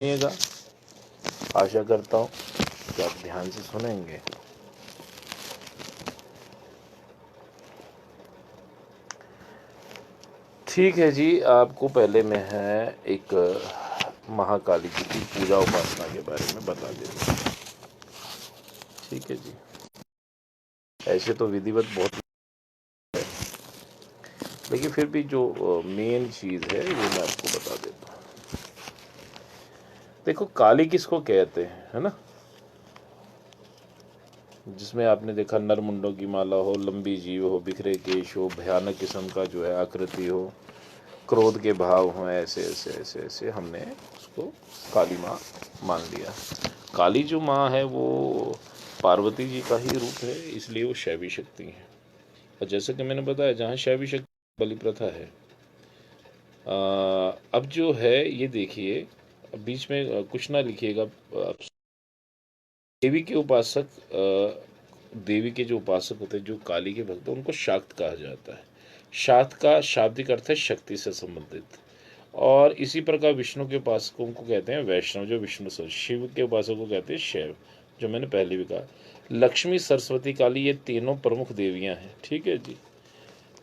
सुनिएगा। आशा करता हूँ कि आप ध्यान से सुनेंगे। ठीक है जी, आपको पहले मैं है एक महाकाली जी की पूजा उपासना के बारे में बता देता हूँ। ठीक है जी, ऐसे तो विधिवत बहुत है, लेकिन फिर भी जो मेन चीज़ है वो मैं आपको बता देता हूँ। देखो, काली किसको कहते हैं, है ना? जिसमें आपने देखा नरमुंडों की माला हो, लंबी जीभ हो, बिखरे केश हो, भयानक किस्म का जो है आकृति हो, क्रोध के भाव हों, ऐसे ऐसे ऐसे ऐसे हमने उसको काली माँ मान लिया। काली जो माँ है वो पार्वती जी का ही रूप है, इसलिए वो शैवी शक्ति है। और जैसे कि मैंने बताया, जहाँ शैवी शक्ति बलि प्रथा है। अब जो है ये देखिए, बीच में कुछ ना लिखिएगा। देवी के उपासक, देवी के जो उपासक होते हैं, जो काली के भक्त हैं, उनको शाक्त कहा जाता है। शाक्त का शाब्दिक अर्थ है शक्ति से संबंधित। और इसी प्रकार विष्णु के उपासकों को कहते हैं वैष्णव, जो विष्णु से। शिव के उपासकों को कहते हैं शैव, जो मैंने पहले भी कहा। लक्ष्मी, सरस्वती, काली, ये तीनों प्रमुख देवियां हैं। ठीक है जी।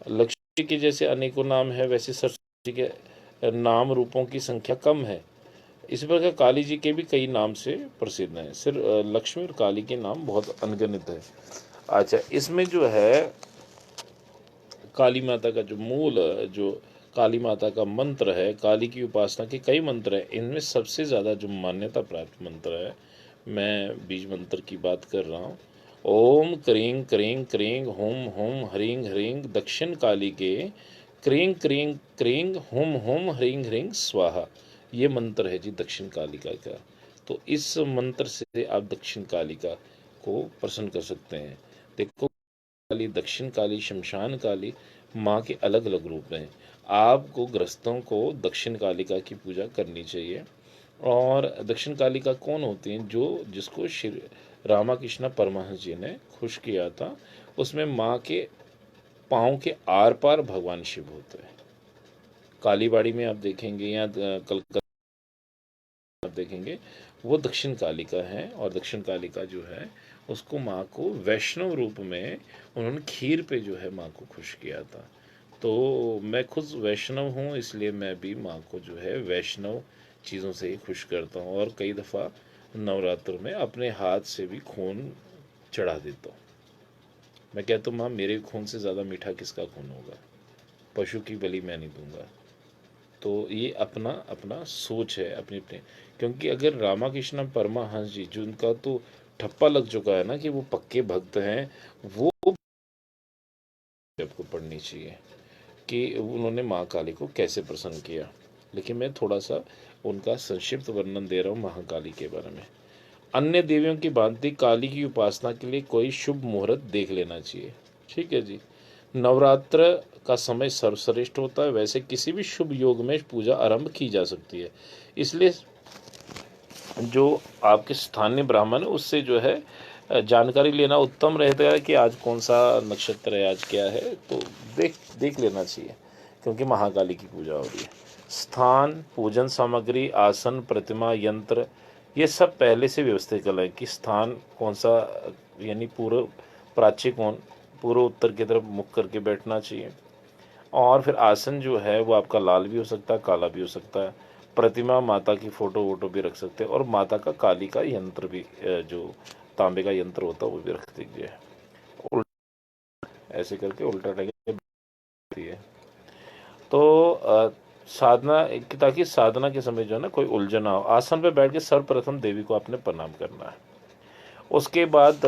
लक्ष्मी के जैसे अनेकों नाम है, वैसे सरस्वती के नाम रूपों की संख्या कम है। इसी प्रकार काली जी के भी कई नाम से प्रसिद्ध हैं। सिर्फ लक्ष्मी और काली के नाम बहुत अनगिनत है। अच्छा, इसमें जो है काली माता का जो मूल, जो काली माता का मंत्र है, काली की उपासना के कई मंत्र हैं। इनमें सबसे ज़्यादा जो मान्यता प्राप्त मंत्र है, मैं बीज मंत्र की बात कर रहा हूँ। ओम क्रीं क्रीं क्रीं हुम हुम ह्रीं ह्रीं दक्षिण काली के क्रीं क्रीं क्रीं हुम हुम ह्रीं ह्रीं स्वाहा। ये मंत्र है जी दक्षिण कालिका का। तो इस मंत्र से आप दक्षिण कालिका को प्रसन्न कर सकते हैं। देखो, काली, दक्षिण काली, शमशान काली, माँ के अलग अलग रूप हैं। आपको गृहस्थों को दक्षिण कालिका की पूजा करनी चाहिए। और दक्षिण कालिका कौन होती हैं? जो जिसको श्री रामाकृष्ण परमहंस जी ने खुश किया था। उसमें माँ के पाँव के आर पार भगवान शिव होते हैं। कालीबाड़ी में आप देखेंगे, या कलकत्ता आप देखेंगे, वो दक्षिण कालिका है। और दक्षिण कालिका जो है, उसको माँ को वैष्णव रूप में उन्होंने खीर पे जो है माँ को खुश किया था। तो मैं खुद वैष्णव हूँ, इसलिए मैं भी माँ को जो है वैष्णव चीज़ों से ही खुश करता हूँ। और कई दफ़ा नवरात्र में अपने हाथ से भी खून चढ़ा देता हूँ। मैं कहता हूँ, माँ, मेरे खून से ज़्यादा मीठा किसका खून होगा? पशु की बलि मैं नहीं दूंगा। तो ये अपना अपना सोच है, अपनी अपनी। क्योंकि अगर रामाकृष्ण परमहंस जी, जो उनका तो ठप्पा लग चुका है ना कि वो पक्के भक्त हैं, वो आपको पढ़नी चाहिए कि उन्होंने माँ काली को कैसे प्रसन्न किया। लेकिन मैं थोड़ा सा उनका संक्षिप्त वर्णन दे रहा हूँ महाकाली के बारे में। अन्य देवियों की भांति काली की उपासना के लिए कोई शुभ मुहूर्त देख लेना चाहिए। ठीक है जी। नवरात्र का समय सर्वश्रेष्ठ होता है। वैसे किसी भी शुभ योग में पूजा आरंभ की जा सकती है। इसलिए जो आपके स्थानीय ब्राह्मण है, उससे जो है जानकारी लेना उत्तम रहता है कि आज कौन सा नक्षत्र है, आज क्या है। तो देख देख लेना चाहिए, क्योंकि महाकाली की पूजा हो रही है। स्थान, पूजन सामग्री, आसन, प्रतिमा, यंत्र, ये सब पहले से व्यवस्थित कर लें कि स्थान कौन सा, यानी पूर्व प्राच्य कोण, पूर्व उत्तर की तरफ मुख करके बैठना चाहिए। और फिर आसन जो है वो आपका लाल भी हो सकता है, काला भी हो सकता है। प्रतिमा, माता की फ़ोटो वोटो भी रख सकते हैं। और माता का काली का यंत्र भी, जो तांबे का यंत्र होता है, वो भी रख दीजिए। ऐसे करके उल्टा टाइप है। तो साधना, ताकि साधना के समय जो है ना कोई उलझन ना हो। आसन पर बैठ के सर्वप्रथम देवी को आपने प्रणाम करना है। उसके बाद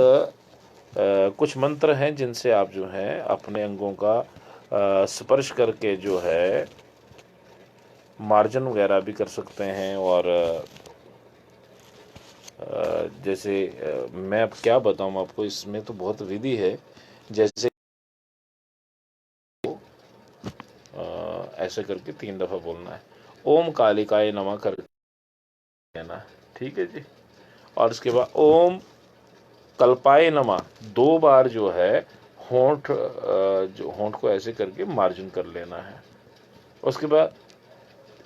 कुछ मंत्र हैं जिनसे आप जो है अपने अंगों का स्पर्श करके जो है मार्जन वगैरह भी कर सकते हैं। और जैसे मैं अब क्या बताऊं आपको, इसमें तो बहुत विधि है। जैसे ऐसे करके 3 दफ़ा बोलना है। ओम कालिकाय नमः कर देना। ठीक है जी। और उसके बाद ओम कल्पाय नमः 2 बार जो है होंठ, जो होंठ को ऐसे करके मार्जन कर लेना है। उसके बाद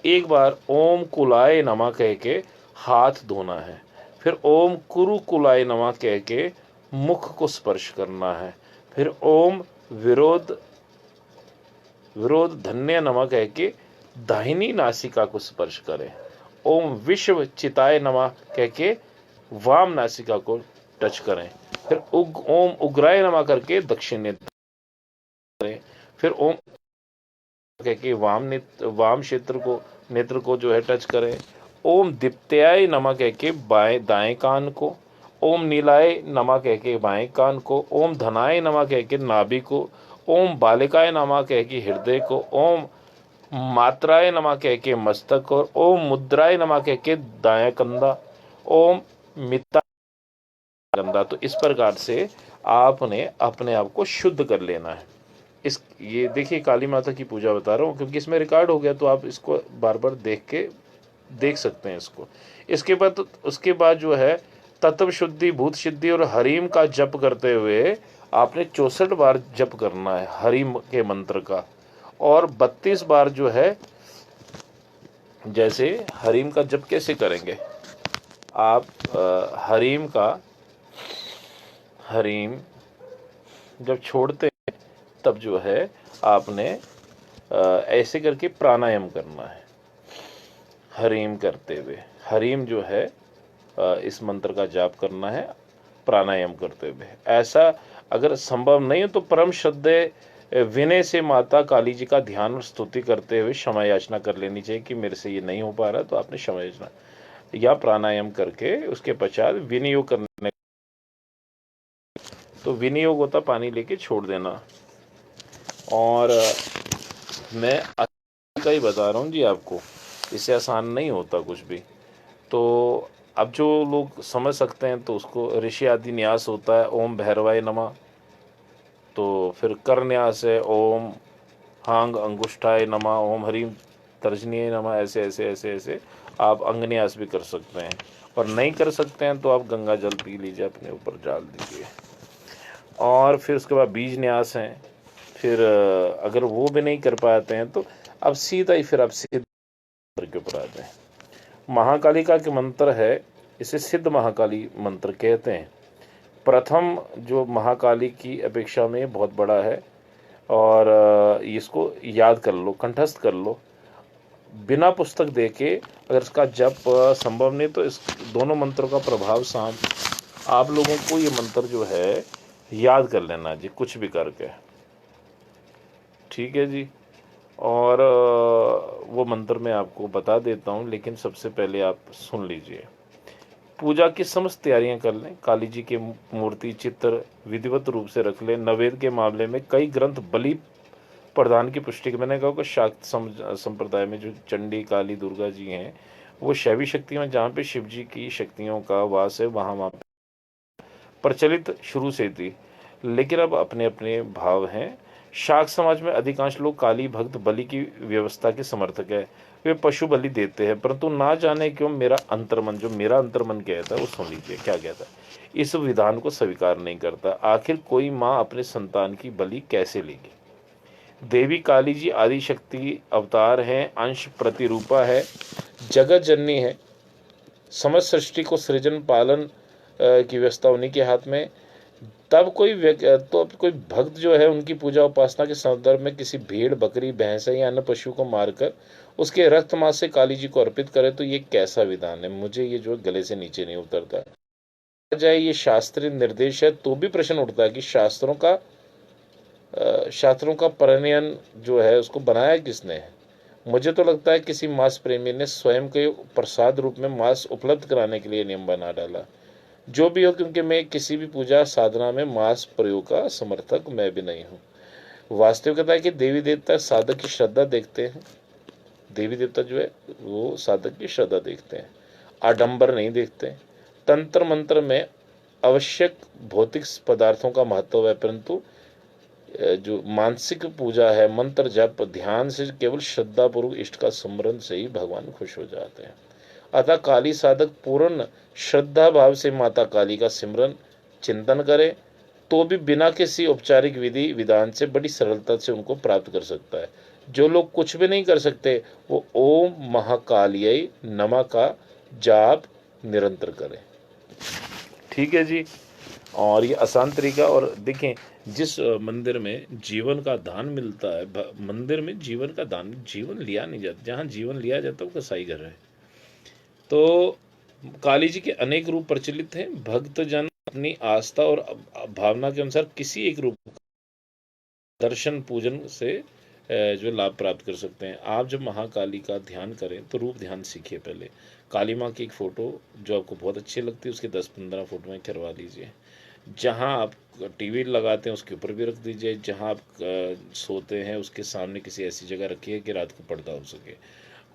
एक बार ओम कुलाय नमः कह के हाथ धोना है। फिर ओम कुरुकुलाय नमः कह के मुख को स्पर्श करना है। फिर ओम विरोध विरोध धन्य नमः कह के दाहिनी नासिका को स्पर्श करें। ओम विश्व चिताय नमः कह के वाम नासिका को टच करें। फिर ओम उग्राय नमः करके दक्षिण नेत्र करें। फिर ओम कह के वाम नेत्र को जो है टच करें। ओम दीप्त्याय नमः कह के बाएं दाएं कान को। ओम नीलाय नमः कह के बाएं कान को। ओम धनाय नमः कह के नाभि को। ओम बालिकाय नमः कह के हृदय को। ओम मात्राय नमः कह के मस्तक और ओम मुद्राय नमः कह के दाया कंधा। ओम मिता कंधा। तो इस प्रकार से आपने अपने आप को शुद्ध कर लेना है। ये देखिए काली माता की पूजा बता रहा हूँ क्योंकि इसमें रिकॉर्ड हो गया, तो आप इसको बार बार देख सकते हैं इसको। उसके बाद जो है तत्व शुद्धि, भूत सिद्धि और हरीम का जप करते हुए आपने 64 बार जप करना है हरीम के मंत्र का। और 32 बार जो है, जैसे हरीम का जप कैसे करेंगे आप, हरीम जब छोड़ते हैं तब जो है आपने ऐसे करके प्राणायाम करना है हरीम करते हुए। हरीम जो है इस मंत्र का जाप करना है प्राणायाम करते हुए। ऐसा अगर संभव नहीं हो तो परम श्रद्धेय विनय से माता काली जी का ध्यान और स्तुति करते हुए क्षमा याचना कर लेनी चाहिए कि मेरे से ये नहीं हो पा रहा, तो आपने क्षमा याचना या प्राणायाम करके उसके पश्चात विनियोग करने। तो विनियोग होता पानी लेके छोड़ देना। और मैं का ही बता रहा हूँ जी आपको, इससे आसान नहीं होता कुछ भी। तो अब जो लोग समझ सकते हैं तो उसको ऋषि आदि न्यास होता है ओम भैरवाय नमः। तो फिर कर न्यास है ओम हांग अंगुष्ठाय नमः, ओम हरीम तर्जनीय नमः। ऐसे ऐसे ऐसे ऐसे आप अंगन्यास भी कर सकते हैं। और नहीं कर सकते हैं तो आप गंगा जल पी लीजिए, अपने ऊपर डाल दीजिए। और फिर उसके बाद बीज न्यास हैं। फिर अगर वो भी नहीं कर पाते हैं तो अब सीधा ही फिर आप सीधे के ऊपर आते हैं। महाकालिका के मंत्र है, इसे सिद्ध महाकाली मंत्र कहते हैं। प्रथम जो महाकाली की अपेक्षा में बहुत बड़ा है और इसको याद कर लो, कंठस्थ कर लो बिना पुस्तक देके। अगर इसका जप संभव नहीं तो इस दोनों मंत्रों का प्रभाव आप लोगों को ये मंत्र जो है याद कर लेना जी, कुछ भी करके, ठीक है जी। और वो मंत्र मैं आपको बता देता हूँ, लेकिन सबसे पहले आप सुन लीजिए। पूजा की समस्त तैयारियां कर लें। काली जी की मूर्ति चित्र विधिवत रूप से रख लें। नवेद के मामले में कई ग्रंथ बलि प्रदान की पुष्टि की। मैंने कहा कि शाक्त संप्रदाय में जो चंडी काली दुर्गा जी हैं वो शैवी शक्तियाँ, जहाँ पे शिव जी की शक्तियों का वास है वहाँ प्रचलित शुरू से थी, लेकिन अब अपने अपने भाव हैं। शाक्त समाज में अधिकांश लोग काली भक्त बलि की व्यवस्था के समर्थक है। वे पशु बलि देते हैं, परंतु ना जाने क्यों मेरा अंतर्मन कहता है, वो सुन लीजिए क्या कहता है। इस विधान को स्वीकार नहीं करता। आखिर कोई माँ अपने संतान की बलि कैसे लेगी। देवी काली जी आदि शक्ति अवतार हैं, अंश प्रतिरूपा है, जगत जननी है। समस्त सृष्टि को सृजन पालन की व्यवस्था उन्हीं के हाथ में। तब कोई भक्त जो है उनकी पूजा उपासना के संदर्भ में किसी भेड़, बकरी, भैंस या अन्य पशु को मारकर उसके रक्त मांस से काली जी को अर्पित करे तो ये कैसा विधान है। मुझे ये जो गले से नीचे नहीं उतरता। जाए ये शास्त्रीय निर्देश है तो भी प्रश्न उठता है कि शास्त्रों का प्रणयन जो है उसको बनाया किसने है। मुझे तो लगता है किसी मांस प्रेमी ने स्वयं के प्रसाद रूप में मांस उपलब्ध कराने के लिए नियम बना डाला। जो भी हो, क्योंकि मैं किसी भी पूजा साधना में मांस प्रयोग का समर्थक मैं भी नहीं हूँ। वास्तविकता है कि देवी देवता साधक की श्रद्धा देखते हैं। देवी देवता जो है वो साधक की श्रद्धा देखते हैं, आडंबर नहीं देखते। तंत्र मंत्र में आवश्यक भौतिक पदार्थों का महत्व है, परंतु जो मानसिक पूजा है, मंत्र जप ध्यान से केवल श्रद्धा पूर्वक इष्ट का स्मरण से ही भगवान खुश हो जाते हैं। अतः काली साधक पूर्ण श्रद्धा भाव से माता काली का सिमरन चिंतन करे तो भी बिना किसी औपचारिक विधि विधान से बड़ी सरलता से उनको प्राप्त कर सकता है। जो लोग कुछ भी नहीं कर सकते वो ओम महाकालियै नमः का जाप निरंतर करें। ठीक है जी। और ये आसान तरीका। और देखें, जिस मंदिर में जीवन का दान मिलता है, मंदिर में जीवन का दान, जीवन लिया नहीं जाता, जहाँ जीवन लिया जाता है वो कसाई घर है। तो काली जी के अनेक रूप प्रचलित हैं। भक्तजन अपनी आस्था और भावना के अनुसार किसी एक रूप दर्शन पूजन से जो लाभ प्राप्त कर सकते हैं। आप जब महाकाली का ध्यान करें तो रूप ध्यान सीखिए। पहले काली माँ की एक फ़ोटो जो आपको बहुत अच्छी लगती है उसके 10-15 फोटो में करवा लीजिए। जहाँ आप टीवी लगाते हैं उसके ऊपर भी रख दीजिए। जहाँ आप सोते हैं उसके सामने किसी ऐसी जगह रखिए कि रात को पर्दा हो सके।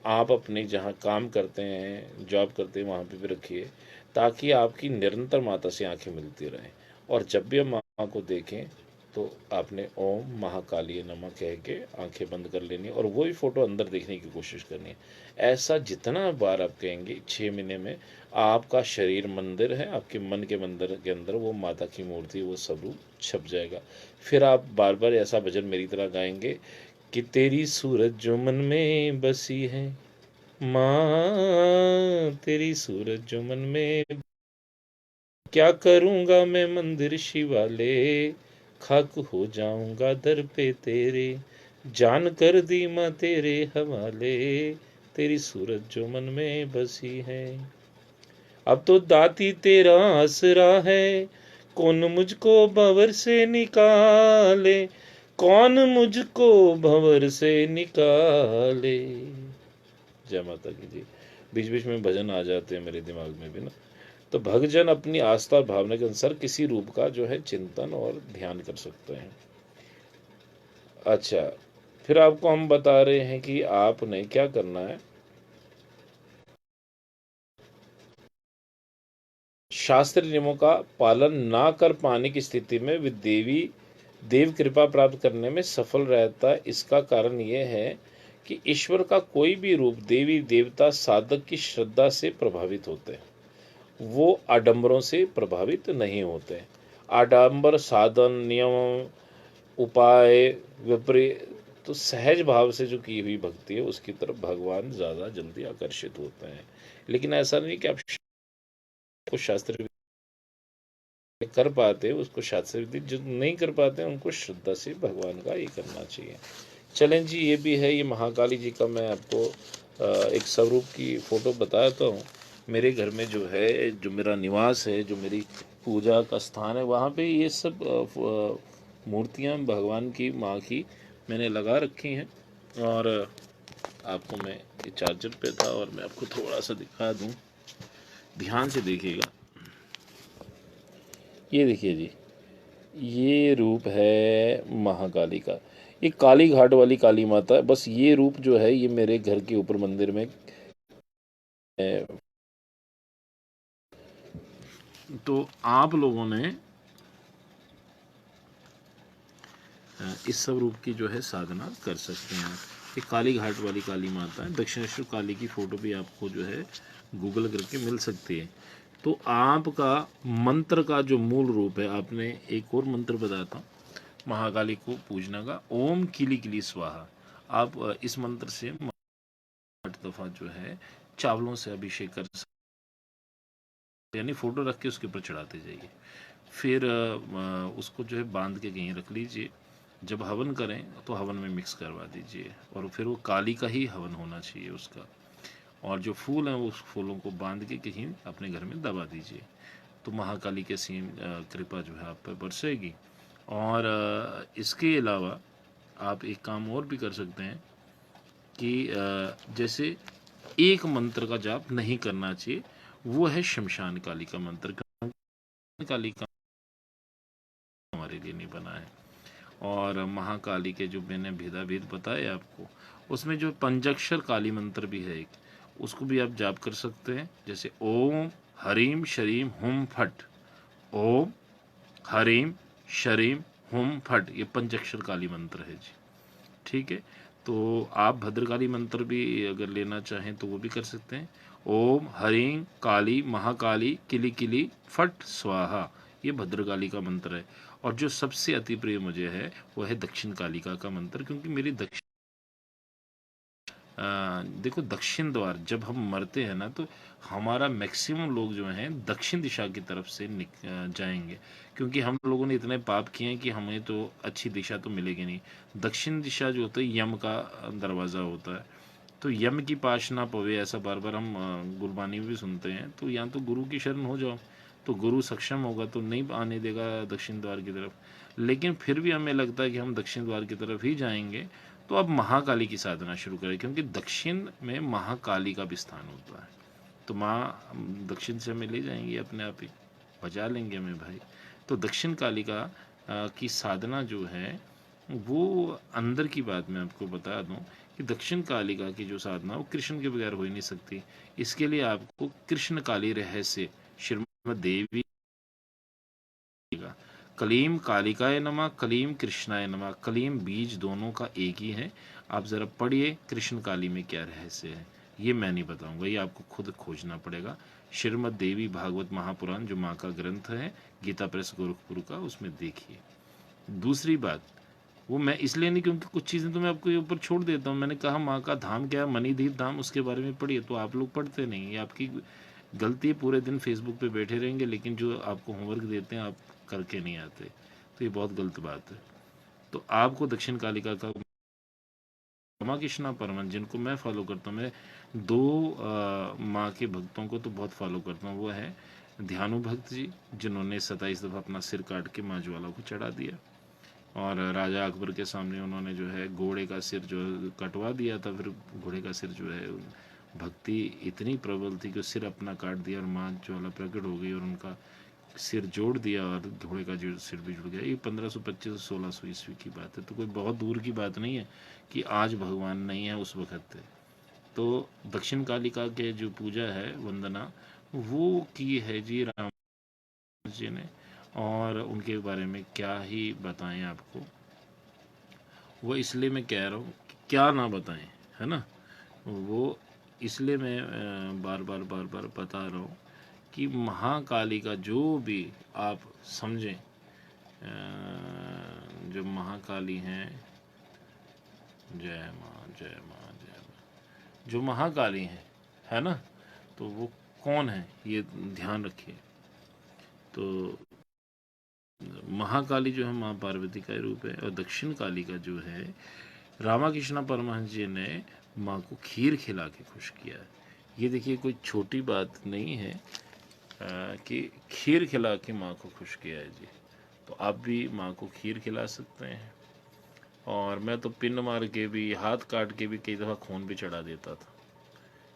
आप अपने जहाँ काम करते हैं, जॉब करते हैं, वहाँ पे भी रखिए, ताकि आपकी निरंतर माता से आंखें मिलती रहें। और जब भी हम माँ को देखें तो आपने ओम महाकाली नमः कह के आंखें बंद कर लेनी और वही फ़ोटो अंदर देखने की कोशिश करनी है। ऐसा जितना बार आप कहेंगे 6 महीने में आपका शरीर मंदिर है, आपके मन के मंदिर के अंदर वो माता की मूर्ति, वो स्वरूप छप जाएगा। फिर आप बार बार ऐसा भजन मेरी तरह गाएंगे कि तेरी सूरत जो मन में बसी है माँ, तेरी सूरत जो मन में, क्या करूँगा मैं मंदिर शिवाले, खाक हो जाऊँगा दर पे तेरे, जान कर दी माँ तेरे हवाले, तेरी सूरत जो मन में बसी है। अब तो दाती तेरा आसरा है, कौन मुझको भंवर से निकाले, कौन मुझको भंवर से निकाले। जय माता की जी। बीच बीच में भजन आ जाते हैं मेरे दिमाग में भी ना। तो भक्तजन अपनी आस्था और भावना के अनुसार किसी रूप का जो है चिंतन और ध्यान कर सकते हैं। अच्छा, फिर आपको हम बता रहे हैं कि आपने क्या करना है। शास्त्र नियमों का पालन ना कर पाने की स्थिति में वे देव कृपा प्राप्त करने में सफल रहता है। इसका कारण यह है कि ईश्वर का कोई भी रूप देवी देवता साधक की श्रद्धा से प्रभावित होते हैं, वो आडंबरों से प्रभावित नहीं होते। आडंबर साधन नियम उपाय विपरीत, तो सहज भाव से जो की हुई भक्ति है उसकी तरफ भगवान ज़्यादा जल्दी आकर्षित होते हैं। लेकिन ऐसा नहीं कि आप को शास्त्र कर पाते उसको शास्त्र विधि, जो नहीं कर पाते हैं उनको श्रद्धा से भगवान का ये करना चाहिए। चलें जी, ये भी है। ये महाकाली जी का मैं आपको एक स्वरूप की फ़ोटो बताता हूँ। मेरे घर में जो है, जो मेरा निवास है, जो मेरी पूजा का स्थान है, वहाँ पे ये सब मूर्तियाँ भगवान की, माँ की मैंने लगा रखी हैं। और आपको मैं ये चार्जर पे था और मैं आपको थोड़ा सा दिखा दूँ, ध्यान से देखिएगा। ये देखिए जी, ये रूप है महाकाली का। ये काली घाट वाली काली माता है। बस ये रूप जो है ये मेरे घर के ऊपर मंदिर में है। तो आप लोगों ने इस सब रूप की जो है साधना कर सकते हैं। ये काली घाट वाली काली माता है। दक्षिणेश्वर काली की फ़ोटो भी आपको जो है गूगल करके मिल सकती है। तो आपका मंत्र का जो मूल रूप है, आपने एक और मंत्र बताता हूँ महाकाली को पूजना का, ओम किली किली स्वाहा। आप इस मंत्र से 8 दफ़ा जो है चावलों से अभिषेक कर सकते, यानी फ़ोटो रख के उसके ऊपर चढ़ाते जाइए। फिर उसको जो है बांध के कहीं रख लीजिए। जब हवन करें तो हवन में मिक्स करवा दीजिए और फिर वो काली का ही हवन होना चाहिए उसका। और जो फूल हैं उस फूलों को बांध के कहीं अपने घर में दबा दीजिए। तो महाकाली के सीन कृपा जो है आप पर बरसेगी। और इसके अलावा आप एक काम और भी कर सकते हैं कि जैसे एक मंत्र का जाप नहीं करना चाहिए, वो है शमशान काली का मंत्र। काली का हमारे लिए नहीं बना है। और महाकाली के जो मैंने भेदा भेद बताया आपको, उसमें जो पंचाक्षर काली मंत्र भी है एक, उसको भी आप जाप कर सकते हैं। जैसे ओम हरीम शरीम हुम फट, ओम हरीम शरीम हुम फट, ये पंचाक्षर काली मंत्र है जी। ठीक है। तो आप भद्रकाली मंत्र भी अगर लेना चाहें तो वो भी कर सकते हैं। ओम हरीं काली महाकाली किली किली फट स्वाहा, ये भद्रकाली का मंत्र है। और जो सबसे अति प्रिय मुझे है वो है दक्षिण कालिका का मंत्र, क्योंकि मेरी दक्षिण देखो दक्षिण द्वार जब हम मरते हैं ना तो हमारा मैक्सिमम लोग जो हैं दक्षिण दिशा की तरफ से जाएंगे, क्योंकि हम लोगों ने इतने पाप किए हैं कि हमें तो अच्छी दिशा तो मिलेगी नहीं। दक्षिण दिशा जो होता है यम का दरवाज़ा होता है, तो यम की पाश ना पवे, ऐसा बार बार हम गुरबानी में भी सुनते हैं। तो यहाँ तो गुरु की शरण हो जाओ, तो गुरु सक्षम होगा तो नहीं आने देगा दक्षिण द्वार की तरफ। लेकिन फिर भी हमें लगता है कि हम दक्षिण द्वार की तरफ ही जाएंगे, तो अब महाकाली की साधना शुरू करें, क्योंकि दक्षिण में महाकाली का भी स्थान होता है। तो माँ दक्षिण से हमें ले जाएंगी अपने आप ही, बचा लेंगे हमें भाई। तो दक्षिण काली का की साधना जो है वो अंदर की बात मैं आपको बता दूं कि दक्षिण कालिका की जो साधना वो कृष्ण के बगैर हो ही नहीं सकती। इसके लिए आपको कृष्ण काली रहस्य श्रीमद् देवी का कलीम कालिकाय नमः, कलीम कृष्णाय नमः, कलीम बीज दोनों का एक ही है। आप ज़रा पढ़िए कृष्ण काली में क्या रहस्य है, ये मैं नहीं बताऊंगा, ये आपको खुद खोजना पड़ेगा। श्रीमद् देवी भागवत महापुराण जो माँ का ग्रंथ है, गीता प्रेस गोरखपुर का, उसमें देखिए। दूसरी बात, वो मैं इसलिए नहीं क्योंकि कुछ चीज़ें तो मैं आपको ऊपर छोड़ देता हूँ। मैंने कहा माँ का धाम क्या है, मणिदीप धाम, उसके बारे में पढ़िए, तो आप लोग पढ़ते नहीं, ये आपकी गलती है। पूरे दिन फेसबुक पे बैठे रहेंगे लेकिन जो आपको होमवर्क देते हैं आप करके नहीं आते, तो ये बहुत गलत बात है। तो आपको दक्षिण कालिका का रामाकृष्णा परमहंस जिनको मैं फॉलो करता हूँ, मैं दो माँ के भक्तों को तो बहुत फॉलो करता हूँ। वो है ध्यानु भक्त जी, जिन्होंने 27 दफ़ा अपना सिर काट के माँ ज्वाला को चढ़ा दिया, और राजा अकबर के सामने उन्होंने जो है घोड़े का सिर जो कटवा दिया था। फिर घोड़े का सिर जो है, भक्ति इतनी प्रबल थी कि सिर अपना काट दिया और माँ ज्वाला प्रकट हो गई और उनका सिर जोड़ दिया और घोड़े का जो सिर भी जुड़ गया। ये 1525 1600 ईस्वी की बात है, तो कोई बहुत दूर की बात नहीं है कि आज भगवान नहीं है, उस वक्त थे। तो दक्षिण कालिका के जो पूजा है, वंदना, वो की है जी राम जी ने, और उनके बारे में क्या ही बताएं आपको। वो इसलिए मैं कह रहा हूँ कि क्या ना बताएं, है ना। वो इसलिए मैं बार बार बता रहा हूँ कि महाकाली का जो भी आप समझें, जो महाकाली हैं, जय माँ जय माँ जय माँ, जो महाकाली हैं, है ना, तो वो कौन है ये ध्यान रखिए। तो महाकाली जो है माँ पार्वती का रूप है, और दक्षिण काली का जो है रामाकृष्ण परमहंस जी ने माँ को खीर खिला के खुश किया है। ये देखिए कोई छोटी बात नहीं है कि खीर खिला के माँ को खुश किया है जी। तो आप भी माँ को खीर खिला सकते हैं। और मैं तो पिन मार के भी, हाथ काट के भी कई दफ़ा खून भी चढ़ा देता था।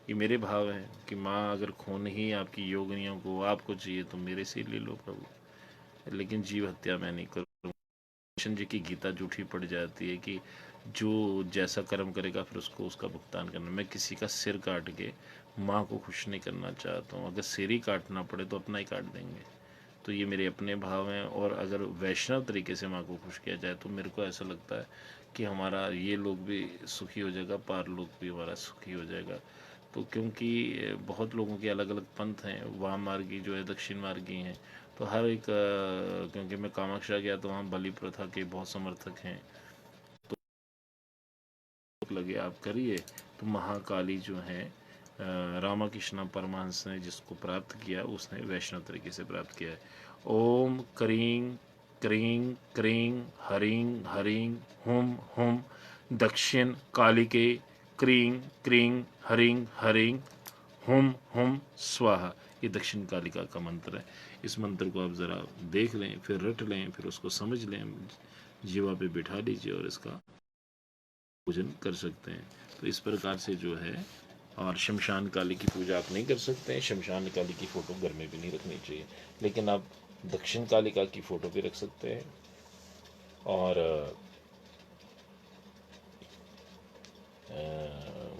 ये मेरे भाव हैं कि माँ अगर खून ही आपकी योगिनियों को आपको चाहिए तो मेरे से ले लो प्रभु, लेकिन जीव हत्या मैं नहीं करूँगा। कृष्ण जी की गीता झूठी पड़ जाती है कि जो जैसा कर्म करेगा फिर उसको उसका भुगतान करना। मैं किसी का सिर काट के माँ को खुश नहीं करना चाहता हूँ। अगर सिर ही काटना पड़े तो अपना ही काट देंगे। तो ये मेरे अपने भाव हैं। और अगर वैष्णव तरीके से माँ को खुश किया जाए तो मेरे को ऐसा लगता है कि हमारा ये लोग भी सुखी हो जाएगा, पार लोग भी हमारा सुखी हो जाएगा। तो क्योंकि बहुत लोगों के अलग अलग पंथ हैं, वाम मार्गी जो है, दक्षिण मार्गी हैं, तो हर एक क्योंकि मैं कामाख्या गया तो वहाँ बलि प्रथा के बहुत समर्थक हैं। तो लगे आप करिए। तो महाकाली जो है रामाकृष्ण परमहंस ने जिसको प्राप्त किया उसने वैष्णव तरीके से प्राप्त किया है। ओम क्रीं क्रीं क्रीं हरिं हरिं हुम हुम दक्षिण कालिके क्रीं क्रीं हरिं हरिं हुम हुम स्वाहा। ये दक्षिण कालिका का मंत्र है। इस मंत्र को आप ज़रा देख लें, फिर रट लें, फिर उसको समझ लें, जीवा पे बिठा लीजिए और इसका पूजन कर सकते हैं। तो इस प्रकार से जो है। और शमशान काली की पूजा आप नहीं कर सकते हैं। शमशान काली की फ़ोटो घर में भी नहीं रखनी चाहिए, लेकिन आप दक्षिण कालिका की फ़ोटो भी रख सकते हैं। और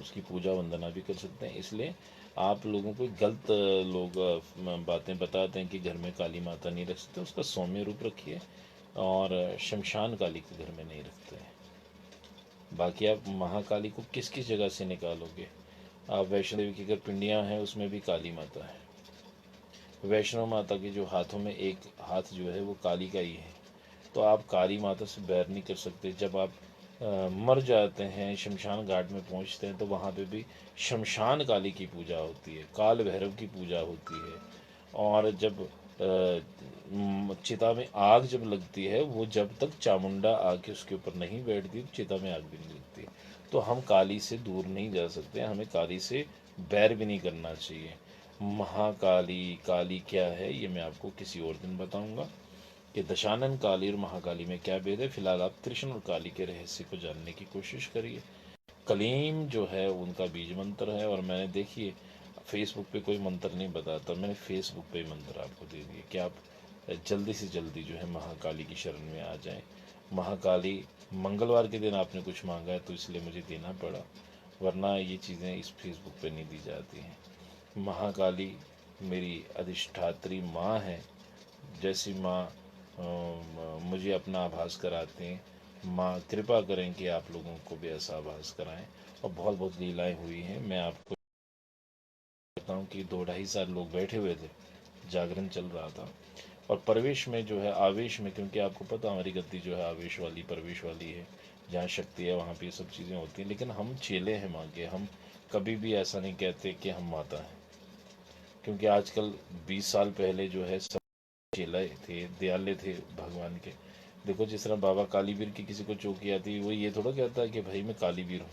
उसकी पूजा वंदना भी कर सकते हैं। इसलिए आप लोगों को गलत लोग बातें बताते हैं कि घर में काली माता नहीं रख सकते, उसका सौम्य रूप रखिए। और शमशान काली के घर में नहीं रखते हैं। बाकी आप महाकाली को किस किस जगह से निकालोगे। आप वैष्णो देवी की अगर पिंडियाँ हैं उसमें भी काली माता है। वैष्णो माता के जो हाथों में एक हाथ जो है वो काली का ही है। तो आप काली माता से बैर नहीं कर सकते। जब आप मर जाते हैं, शमशान घाट में पहुंचते हैं, तो वहाँ पे भी शमशान काली की पूजा होती है, काल भैरव की पूजा होती है। और जब चिता में आग जब लगती है, वो जब तक चामुंडा आके उसके ऊपर नहीं बैठती, तो चिता में आग भी नहीं लगती। तो हम काली से दूर नहीं जा सकते, हमें काली से बैर भी नहीं करना चाहिए। महाकाली काली क्या है, ये मैं आपको किसी और दिन बताऊंगा कि दशानन काली और महाकाली में क्या भेद है। फिलहाल आप कृष्ण और काली के रहस्य को जानने की कोशिश करिए। कलीम जो है उनका बीज मंत्र है, और मैंने देखिए फेसबुक पे कोई मंत्र नहीं बताता, मैंने फेसबुक पे मंत्र आपको दे दिए कि आप जल्दी से जल्दी जो है महाकाली की शरण में आ जाएं। महाकाली मंगलवार के दिन आपने कुछ मांगा है तो इसलिए मुझे देना पड़ा, वरना ये चीज़ें इस फेसबुक पे नहीं दी जाती हैं। महाकाली मेरी अधिष्ठात्री माँ है। जैसी माँ मुझे अपना आभास कराते हैं, माँ कृपा करें कि आप लोगों को भी ऐसा आभास कराएं। और बहुत बहुत लीलाएं हुई हैं। मैं आपको बताऊं कि 2-2.5 साल लोग बैठे हुए थे, जागरण चल रहा था, और प्रवेश में जो है आवेश में, क्योंकि आपको पता हमारी गद्दी जो है आवेश वाली प्रवेश वाली है, जहाँ शक्ति है वहाँ पे ये सब चीज़ें होती हैं। लेकिन हम चेले हैं माँ के, हम कभी भी ऐसा नहीं कहते कि हम माता हैं, क्योंकि आजकल 20 साल पहले जो है सब चेले थे, दयाले थे भगवान के। देखो जिस तरह बाबा कालीवीर की किसी को चौकी आती है, वो ये थोड़ा कहता है कि भाई मैं कालीवीर हूँ,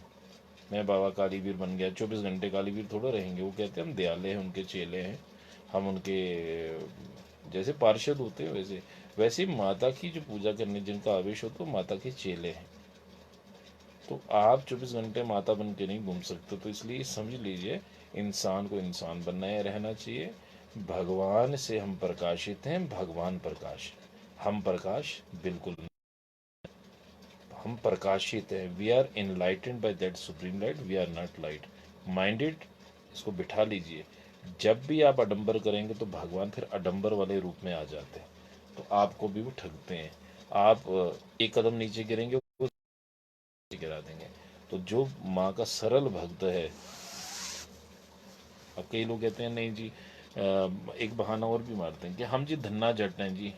मैं बाबा कालीवीर बन गया, 24 घंटे कालीवीर थोड़ा रहेंगे। वो कहते हैं हम दयाले हैं, उनके चेले हैं, हम उनके जैसे पार्षद होते हैं वैसे। वैसे माता की जो पूजा करने जिनका आवेश होता है, माता के चेले हैं। तो आप 24 घंटे माता बन के नहीं घूम सकते, तो इसलिए समझ लीजिए इंसान को इंसान बनाए रहना चाहिए। भगवान से हम प्रकाशित हैं, भगवान प्रकाश है, हम प्रकाश बिल्कुल नहीं। हम प्रकाशित हैं, we are enlightened by that supreme light, we are not light minded. इसको बिठा लीजिए। जब भी आप आडंबर करेंगे तो भगवान फिर आडंबर वाले रूप में आ जाते हैं, तो आपको भी वो ठगते हैं। आप एक कदम नीचे गिरेंगे, वो नीचे गिरा देंगे। तो जो माँ का सरल भक्त है, अब कई लोग कहते हैं नहीं जी, एक बहाना और भी मारते हैं कि हम जी धन्ना जट हैं जी,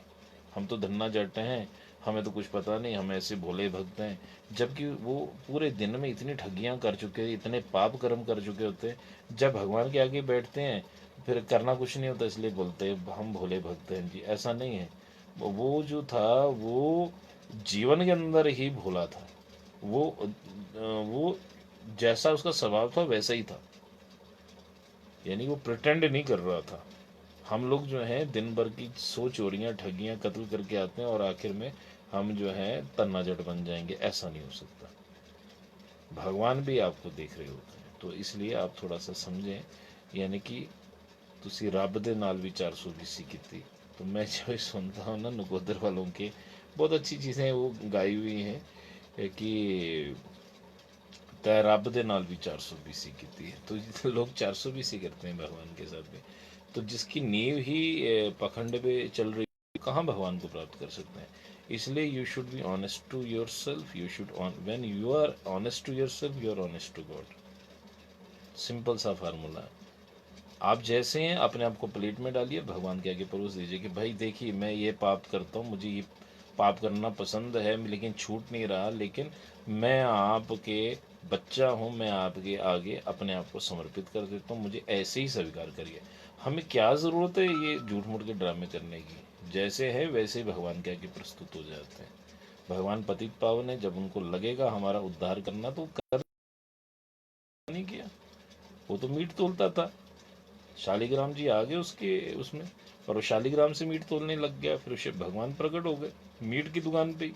हम तो धन्ना जट हैं, हमें तो कुछ पता नहीं, हम ऐसे भोले भक्त हैं। जबकि वो पूरे दिन में इतनी ठगियां कर चुके हैं, इतने पाप कर्म कर चुके होते हैं, जब भगवान के आगे बैठते हैं फिर करना कुछ नहीं होता, इसलिए बोलते हैं हम भोले भक्त हैं जी। ऐसा नहीं है। वो जो था वो जीवन के अंदर ही भोला था। वो जैसा उसका स्वभाव था वैसा ही था, यानी वो प्रिटेंड नहीं कर रहा था। हम लोग जो हैं दिन भर की 100 चोरियां ठगियां कत्ल करके आते हैं, और आखिर में हम जो है तन्ना जट बन जाएंगे। ऐसा नहीं हो सकता। भगवान भी आपको देख रहे होते हैं, तो इसलिए आप थोड़ा सा समझें। यानी कि तुसी रब दे नाल भी 420 की। तो मैं जो सुनता हूँ ना नकोदर वालों के, बहुत अच्छी चीज़ें वो गाई हुई हैं कि तै रब दे नाल भी 420 की है। तो लोग 420 करते हैं भगवान के साथ में। तो जिसकी नींव ही पखंड पे चल रही है, कहाँ भगवान को प्राप्त कर सकते हैं। इसलिए you should be honest to yourself, you should when you are honest to yourself, you are honest to God. Simple सा फार्मूला है। आप जैसे हैं अपने आप को प्लेट में डालिए, भगवान के आगे परोस दीजिए कि भाई देखिए मैं ये पाप करता हूँ, मुझे ये पाप करना पसंद है, लेकिन छूट नहीं रहा, लेकिन मैं आपके बच्चा हूँ, मैं आपके आगे अपने आप को समर्पित कर देता हूँ, मुझे ऐसे ही स्वीकार करिए। हमें क्या ज़रूरत है ये झूठ मूठ के ड्रामे करने की। जैसे है वैसे ही भगवान के आगे प्रस्तुत हो जाते हैं। भगवान पतित पावन है, जब उनको लगेगा हमारा उद्धार करना तो कर नहीं किया। वो तो मीट तोलता था, शालिग्राम जी आ गए उसके उसमें, और वो शालिग्राम से मीट तोलने लग गया, फिर उसे भगवान प्रकट हो गए मीट की दुकान पे ही।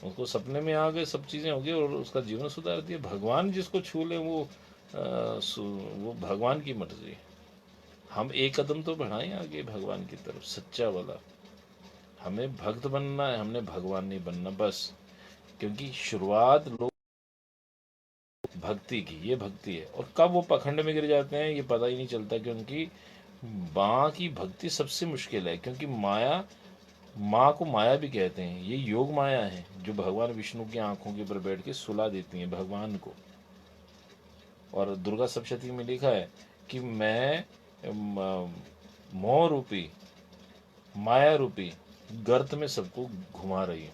उसको सपने में आ गए, सब चीज़ें हो गई और उसका जीवन सुधार दिया। भगवान जिसको छू ले वो भगवान की मर्जी। हम एक कदम तो बढ़ाएं आगे भगवान की तरफ, सच्चा वाला। हमें भक्त बनना है, हमने भगवान नहीं बनना बस। क्योंकि शुरुआत लोग भक्ति की, ये भक्ति है, और कब वो पखंड में गिर जाते हैं ये पता ही नहीं चलता। क्योंकि माँ की भक्ति सबसे मुश्किल है, क्योंकि माया, माँ को माया भी कहते हैं, ये योग माया है जो भगवान विष्णु की आंखों के ऊपर बैठ के सुला देती है भगवान को। और दुर्गा सप्तशती में लिखा है कि मैं मोह रूपी, माया रूपी गर्त में सबको घुमा रही हूँ।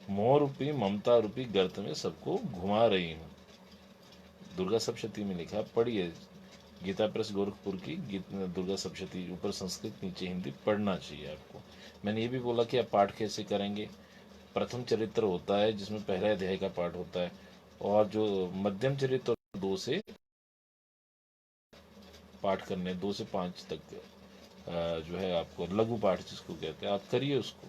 मोह रूपी ममता रूपी गर्त में सबको घुमा रही हूँ। दुर्गा सप्तशती में लिखा, पढ़िए। गीता प्रेस गोरखपुर की दुर्गा सप्तशती, ऊपर संस्कृत नीचे हिंदी, पढ़ना चाहिए आपको। मैंने ये भी बोला कि आप पाठ कैसे करेंगे। प्रथम चरित्र होता है जिसमें पहला अध्याय का पाठ होता है, और जो मध्यम चरित्र 2 से पाठ करने, 2 से 5 तक जो है आपको लघु पाठ जिसको कहते हैं, आप करिए उसको,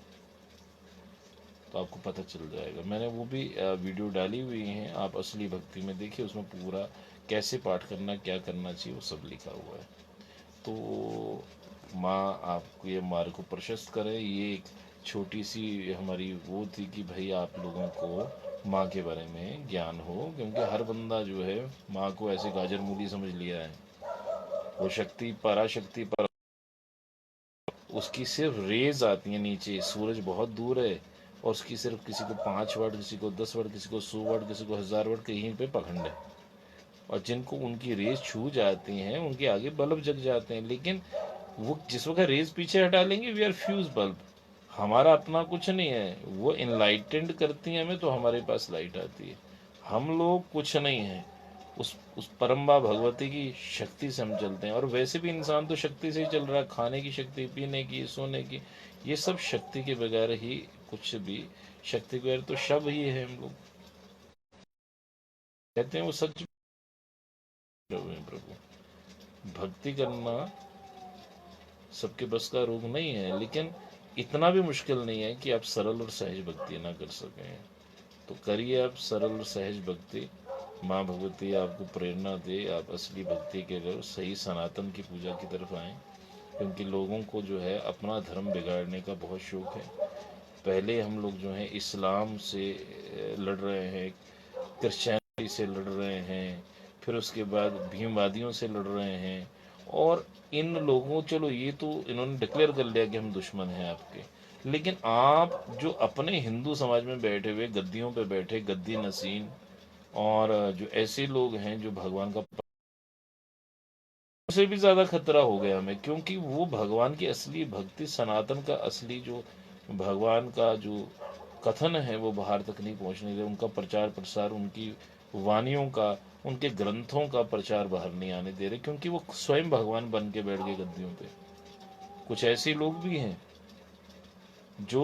तो आपको पता चल जाएगा। मैंने वो भी वीडियो डाली हुई हैं, आप असली भक्ति में देखिए, उसमें पूरा कैसे पाठ करना, क्या करना चाहिए, वो सब लिखा हुआ है। तो माँ आपको ये मार्ग को प्रशस्त करे। ये एक छोटी सी हमारी वो थी कि भाई आप लोगों को माँ के बारे में ज्ञान हो, क्योंकि हर बंदा जो है माँ को ऐसे गाजर मूली समझ लिया है। वो शक्ति, पराशक्ति, पर उसकी सिर्फ रेज आती है नीचे, सूरज बहुत दूर है, और उसकी सिर्फ किसी को 5 वर्ड, किसी को 10 वर्ड, किसी को 100 वर्ड, किसी को 1000 वर्ड, कहीं पे पखंड है। और जिनको उनकी रेज छू जाती हैं उनके आगे बल्ब जग जाते हैं। लेकिन वो जिस वक्त रेज पीछे हटा लेंगे, वी आर फ्यूज बल्ब। हमारा अपना कुछ नहीं है, वो इनलाइटेंड करती हैं हमें, तो हमारे पास लाइट आती है। हम लोग कुछ नहीं है, उस परम्बा भगवती की शक्ति से हम चलते हैं। और वैसे भी इंसान तो शक्ति से ही चल रहा है, खाने की शक्ति, पीने की, सोने की, ये सब शक्ति के बगैर ही कुछ भी, शक्ति के बगैर तो शव ही है। हम लोग कहते हैं वो सच में प्रभु। भक्ति करना सबके बस का रोग नहीं है, लेकिन इतना भी मुश्किल नहीं है कि आप सरल और सहज भक्ति ना कर सकें। तो करिए आप सरल और सहज भक्ति। माँ भगवती आपको प्रेरणा दे, आप असली भक्ति के लिए सही सनातन की पूजा की तरफ आएँ। क्योंकि लोगों को जो है अपना धर्म बिगाड़ने का बहुत शौक है। पहले हम लोग जो है इस्लाम से लड़ रहे हैं, क्रिश्चियनिटी से लड़ रहे हैं, फिर उसके बाद भीमवादियों से लड़ रहे हैं। और इन लोगों, चलो ये तो इन्होंने डिक्लेयर कर लिया कि हम दुश्मन हैं आपके, लेकिन आप जो अपने हिंदू समाज में बैठे हुए गद्दियों पे बैठे गद्दी नसीन, और जो ऐसे लोग हैं जो भगवान का, उससे भी ज्यादा खतरा हो गया हमें। क्योंकि वो भगवान की असली भक्ति, सनातन का असली जो भगवान का जो कथन है वो बाहर तक नहीं पहुंचने दे। उनका प्रचार प्रसार, उनकी वाणियों का, उनके ग्रंथों का प्रचार बाहर नहीं आने दे रहे, क्योंकि वो स्वयं भगवान बन के बैठ गए गद्दियों पे। कुछ ऐसे लोग भी हैं जो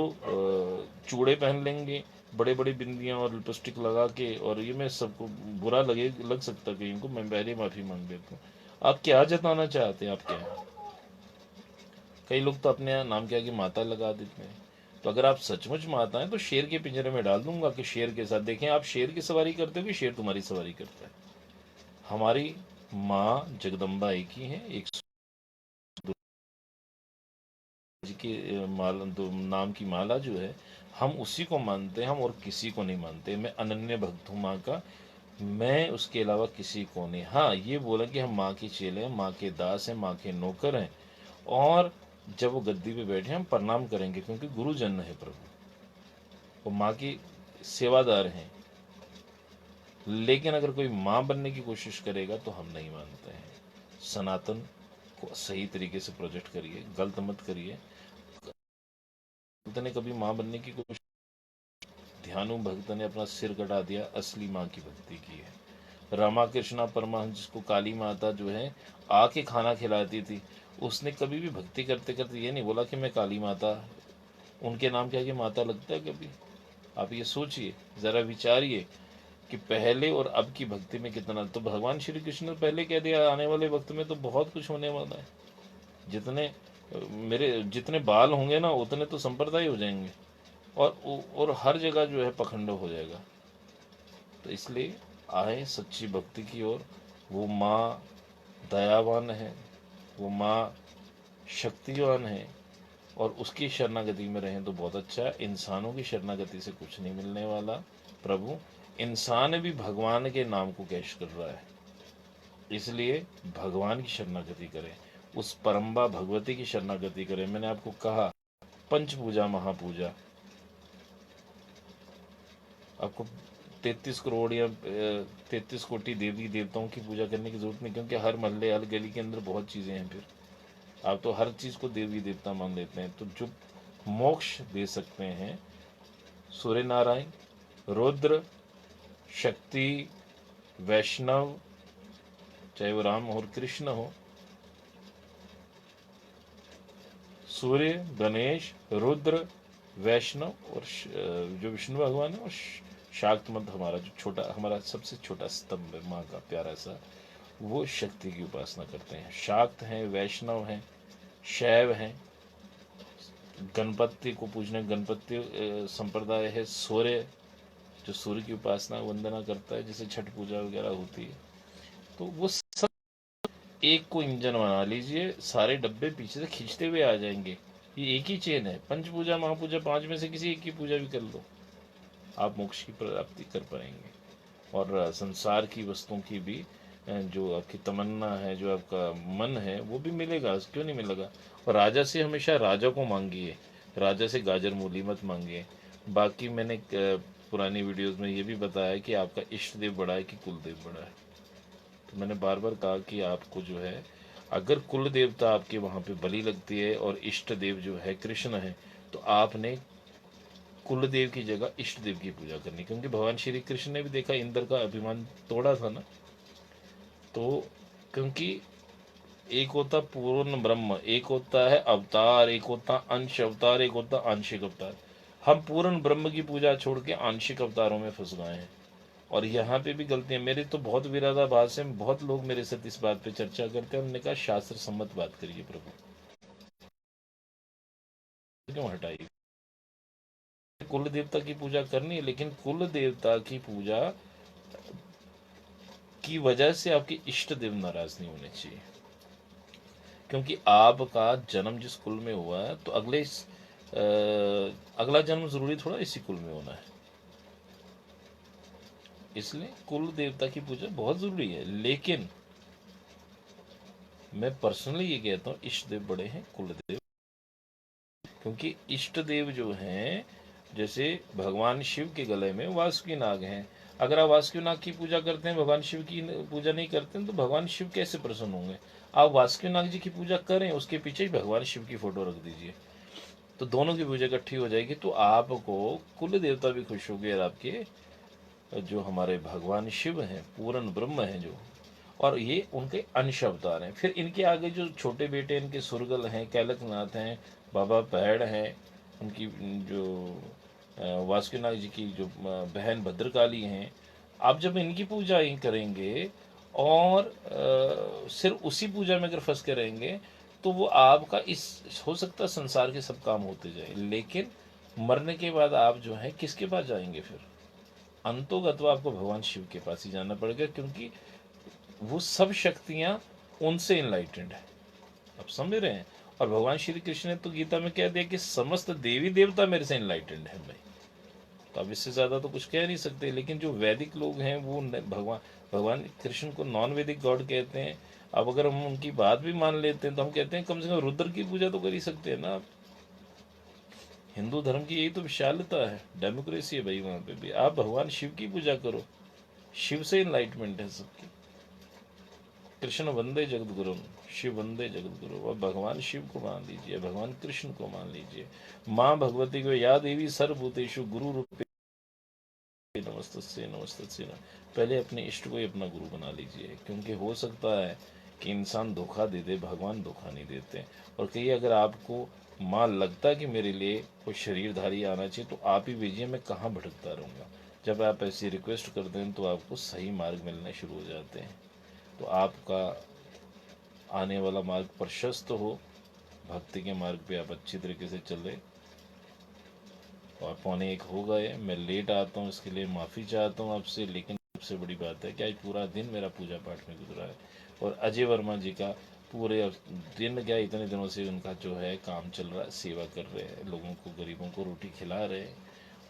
चूड़े पहन लेंगे, बड़े बड़े बिंदियां और लिपस्टिक लगा के, और ये मैं सबको बुरा लग सकता कहीं को, मैं पहले माफी मांग लेता हूँ। आप क्या जताना चाहते हैं, आप क्या हैं? कई लोग तो अपने नाम के आगे माता लगा देते हैं। तो अगर आप सचमुच माता हैं तो शेर के पिंजरे में डाल दूंगा कि शेर के साथ देखें आप शेर की सवारी करते हो कि शेर तुम्हारी सवारी करता है। हमारी माँ जगदम्बा एक ही है, एक जी की माला, तो नाम की माला जो है, हम उसी को मानते हैं, हम और किसी को नहीं मानते। मैं अनन्य भक्त हूँ माँ का, मैं उसके अलावा किसी को नहीं। हाँ, ये बोला कि हम माँ के चेले हैं, माँ के दास हैं, माँ के नौकर हैं, और जब वो गद्दी पे बैठे हम प्रणाम करेंगे, क्योंकि गुरुजन है प्रभु, वो माँ की सेवादार हैं। लेकिन अगर कोई माँ बनने की कोशिश करेगा तो हम नहीं मानते हैं। सनातन को सही तरीके से प्रोजेक्ट करिए, गलत मत करिए। भक्त ने कभी माँ बनने की कोशिश, ध्यानु भक्त ने अपना सिर कटा दिया, असली माँ की भक्ति की है। रामा कृष्णा परमहंस, जिसको काली माता जो है आके खाना खिलाती थी, उसने कभी भी भक्ति करते करते ये नहीं बोला कि मैं काली माता, उनके नाम के आगे माता लगता है कभी? आप ये सोचिए, जरा विचारिए कि पहले और अब की भक्ति में कितना। तो भगवान श्री कृष्ण ने पहले कह दिया आने वाले वक्त में तो बहुत कुछ होने वाला है। जितने मेरे जितने बाल होंगे ना, उतने तो संप्रदाय हो जाएंगे, और हर जगह जो है पखंड हो जाएगा। तो इसलिए आए सच्ची भक्ति की ओर। वो माँ दयावान है, वो माँ शक्तिवान है, और उसकी शरणागति में रहें तो बहुत अच्छा है। इंसानों की शरणागति से कुछ नहीं मिलने वाला प्रभु। इंसान भी भगवान के नाम को कैश कर रहा है, इसलिए भगवान की शरणागति करें, उस परम्बा भगवती की शरणागति करें। मैंने आपको कहा पंच पूजा महापूजा, आपको 33 करोड़ या 33 कोटि देवी देवताओं की पूजा करने की जरूरत नहीं, क्योंकि हर मोहल्ले हर गली के अंदर बहुत चीजें हैं। फिर आप तो हर चीज को देवी देवता मान लेते हैं। तो जो मोक्ष दे सकते हैं सूर्य नारायण, रुद्र, शक्ति, वैष्णव, चाहे वो राम और कृष्ण हो, सूर्य, गणेश, रुद्र, वैष्णव और जो विष्णु भगवान है, और शाक्त मत हमारा जो छोटा, हमारा सबसे छोटा स्तंभ है माँ का प्यारा सा, वो शक्ति की उपासना करते हैं। शाक्त हैं, वैष्णव हैं, शैव हैं, गणपति को पूजने, गणपति संप्रदाय है। सूर्य, जो सूर्य की उपासना वंदना करता है, जैसे छठ पूजा वगैरह होती है, तो वो सब एक को इंजन बना लीजिए, सारे डब्बे पीछे से खींचते हुए आ जाएंगे। ये एक ही चेन है। पंच पूजा, महापूजा, 5 में से किसी एक की पूजा भी कर लो, आप मोक्ष की प्राप्ति कर पाएंगे। और संसार की वस्तुओं की भी जो आपकी तमन्ना है, जो आपका मन है, वो भी मिलेगा, क्यों नहीं मिलेगा। और राजा से हमेशा राजा को मांगिए, राजा से गाजर मूली मत मांगिए। बाकी मैंने पुरानी वीडियोस में ये भी बताया कि आपका इष्ट देव बड़ा है कि कुल देव बड़ा है। तो मैंने बार बार कहा कि आपको जो है, अगर कुल देवता आपके वहाँ पे बलि लगती है और इष्ट देव जो है कृष्ण है, तो आपने कुल देव की जगह इष्ट देव की पूजा करनी, क्योंकि भगवान श्री कृष्ण ने भी देखा इंद्र का अभिमान तोड़ा था ना। तो क्योंकि एक होता पूर्ण ब्रह्म, एक होता है अवतार, एक होता अंश अवतार, एक होता आंशिक अवतार। हम पूर्ण ब्रह्म की पूजा छोड़ के आंशिक अवतारों में फंस गए हैं। और यहाँ पे भी गलतियां मेरे तो बहुत विरोधाभास है। बहुत लोग मेरे साथ इस बात पे चर्चा करते हैं, उन्होंने कहा शास्त्र सम्मत बात करिए प्रभु, क्यों हटाइए। कुल देवता की पूजा करनी है, लेकिन कुल देवता की पूजा की वजह से आपके इष्ट देव नाराज नहीं होने चाहिए। क्योंकि आपका जन्म जिस कुल में हुआ है, तो अगला जन्म जरूरी थोड़ा इसी कुल में होना है। इसलिए कुल देवता की पूजा बहुत जरूरी है। लेकिन मैं पर्सनली ये कहता हूँ, इष्ट देव बड़े हैं कुल देव, क्योंकि इष्ट देव जो हैं, जैसे भगवान शिव के गले में वासुकी नाग हैं। अगर आप वासुकी नाग की पूजा करते हैं, भगवान शिव की पूजा नहीं करते हैं, तो भगवान शिव कैसे प्रसन्न होंगे। आप वासुकी नाग जी की पूजा करें, उसके पीछे ही भगवान शिव की फोटो रख दीजिए, तो दोनों की पूजा इकट्ठी हो जाएगी। तो आपको कुल देवता भी खुश हो गए, और आपके जो हमारे भगवान शिव हैं, पूर्ण ब्रह्म हैं जो, और ये उनके अंश अवतार हैं। फिर इनके आगे जो छोटे बेटे इनके सुरगल हैं, कैलकनाथ हैं, बाबा पैड़ हैं, उनकी जो वासुकीनाथ जी की जो बहन भद्रकाली हैं, आप जब इनकी पूजा ही करेंगे और सिर्फ उसी पूजा में अगर फंस के रहेंगे, तो वो आपका इस हो सकता है संसार के सब काम होते जाए, लेकिन मरने के बाद आप जो है किसके पास जाएंगे। फिर अंतोगत्वा आपको भगवान शिव के पास ही जाना पड़ेगा, क्योंकि वो सब शक्तियां उनसे इनलाइटेंड है। आप समझ रहे हैं। और भगवान श्री कृष्ण ने तो गीता में कह दिया कि समस्त देवी देवता मेरे से इनलाइटेंड है भाई। तो अब इससे ज्यादा तो कुछ कह नहीं सकते। लेकिन जो वैदिक लोग हैं, वो भगवान कृष्ण को नॉन वैदिक गॉड कहते हैं। अब अगर हम उनकी बात भी मान लेते हैं, तो हम कहते हैं कम से कम रुद्र की पूजा तो कर ही सकते हैं ना। हिंदू धर्म की यही तो विशालता है, डेमोक्रेसी है भाई। वहां पे भी आप भगवान शिव की पूजा करो, शिव से इनलाइटमेंट है सबकी। कृष्ण वंदे जगत गुरु, शिव वंदे जगत गुरु। और भगवान शिव को मान लीजिए, भगवान कृष्ण को मान लीजिए, माँ भगवती को, या देवी सर्वभूतेषु गुरु रूपे नमस्तस्यै नमस्तस्यै। पहले अपने इष्ट को ही अपना गुरु बना लीजिए, क्योंकि हो सकता है कि इंसान धोखा दे दे, भगवान धोखा नहीं देते। और कहीं अगर आपको माँ लगता है कि मेरे लिए कोई शरीरधारी आना चाहिए, तो आप ही भेजिए, मैं कहाँ भटकता रहूँगा। जब आप ऐसी रिक्वेस्ट करते हैं, तो आपको सही मार्ग मिलने शुरू हो जाते हैं। तो आपका आने वाला मार्ग प्रशस्त हो, भक्ति के मार्ग पे आप अच्छी तरीके से चले। और 12:45 हो गए, मैं लेट आता हूँ, इसके लिए माफ़ी चाहता हूँ आपसे। लेकिन सबसे बड़ी बात है कि आज पूरा दिन मेरा पूजा पाठ में गुजरा है। और अजय वर्मा जी का पूरे दिन, क्या इतने दिनों से उनका जो है काम चल रहा है, सेवा कर रहे हैं, लोगों को, गरीबों को रोटी खिला रहे हैं।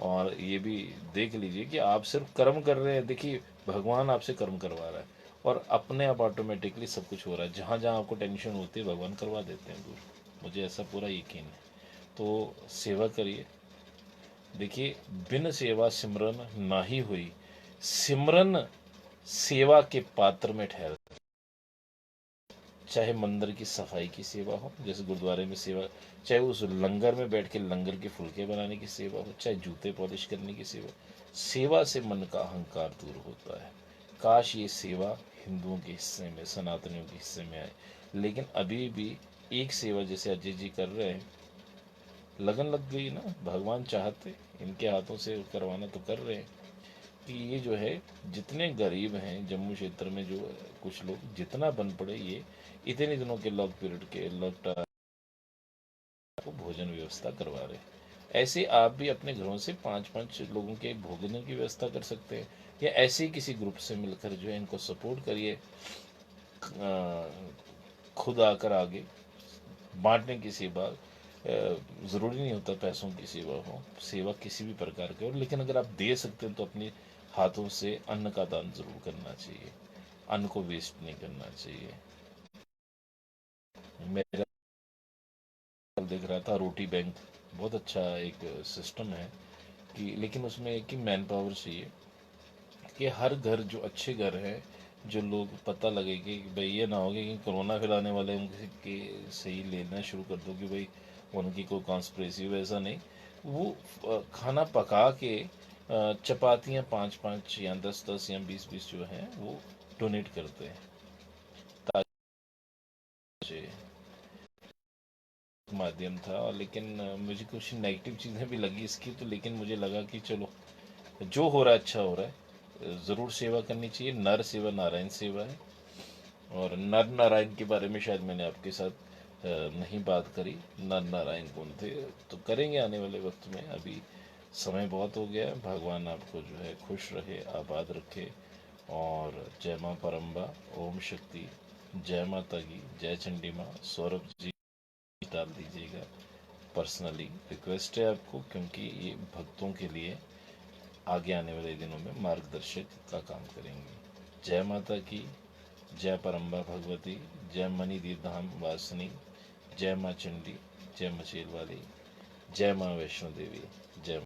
और ये भी देख लीजिए कि आप सिर्फ कर्म कर रहे हैं। देखिए, भगवान आपसे कर्म करवा रहा है, और अपने आप ऑटोमेटिकली सब कुछ हो रहा है। जहाँ जहाँ आपको टेंशन होती है, भगवान करवा देते हैं दूर। मुझे ऐसा पूरा यकीन है। तो सेवा करिए। देखिए, बिन सेवा सिमरन नाही हुई, सिमरन सेवा के पात्र में ठहर। चाहे मंदिर की सफाई की सेवा हो, जैसे गुरुद्वारे में सेवा, चाहे उस लंगर में बैठ के लंगर के फुलके बनाने की सेवा हो, चाहे जूते पॉलिश करने की सेवा। सेवा से मन का अहंकार दूर होता है। काश ये सेवा हिंदुओं के हिस्से में, सनातनियों के हिस्से में आए। लेकिन अभी भी एक सेवा जैसे अजय जी कर रहे हैं, लगन लग गई ना, भगवान चाहते इनके हाथों से करवाना तो कर रहे हैं कि ये जो है, जितने गरीब हैं जम्मू क्षेत्र में, जो कुछ लोग जितना बन पड़े, ये इतने दिनों के लॉक पीरियड के लॉकडाउन को भोजन व्यवस्था करवा रहे हैं। ऐसे आप भी अपने घरों से 5-5 लोगों के भोजन की व्यवस्था कर सकते हैं, या ऐसे ही किसी ग्रुप से मिलकर जो है इनको सपोर्ट करिए। खुद आकर आगे बांटने की सेवा, ज़रूरी नहीं होता पैसों की सेवा हो, सेवा किसी भी प्रकार की हो, लेकिन अगर आप दे सकते हैं तो अपने हाथों से अन्न का दान जरूर करना चाहिए। अन्न को वेस्ट नहीं करना चाहिए। मेरा देख रहा था रोटी बैंक, बहुत अच्छा एक सिस्टम है कि, लेकिन उसमें एक ही मैन पावर चाहिए कि हर घर, जो अच्छे घर हैं, जो लोग पता लगे कि भाई ये ना हो कि कोरोना फैलाने वाले उनके के सही लेना शुरू कर दो कि भाई उनकी कोई कॉन्स्पिरेसी, वैसा नहीं। वो खाना पका के चपातियाँ 5-5 या 10-10 या 20-20 जो हैं वो डोनेट करते हैं। ताकि माध्यम था, और लेकिन मुझे कुछ नेगेटिव चीज़ें भी लगी इसकी, तो लेकिन मुझे लगा कि चलो जो हो रहा है अच्छा हो रहा है, ज़रूर सेवा करनी चाहिए। नर सेवा नारायण सेवा है। और नर नारायण के बारे में शायद मैंने आपके साथ नहीं बात करी। नर नारायण कौन थे, तो करेंगे आने वाले वक्त में। अभी समय बहुत हो गया है। भगवान आपको जो है खुश रहे, आबाद रखे। और जय माँ परम्बा, ओम शक्ति, जय माता की, जय चंडी माँ। सौरभ जी डाल दीजिएगा, पर्सनली रिक्वेस्ट है आपको, क्योंकि ये भक्तों के लिए आगे आने वाले दिनों में मार्गदर्शक का काम करेंगे। जय माता की, जय परम्बा भगवती, जय मणिदीप धाम वासिनी, जय माँ चंडी, जय मचेल वाली, जय माँ वैष्णो देवी, जय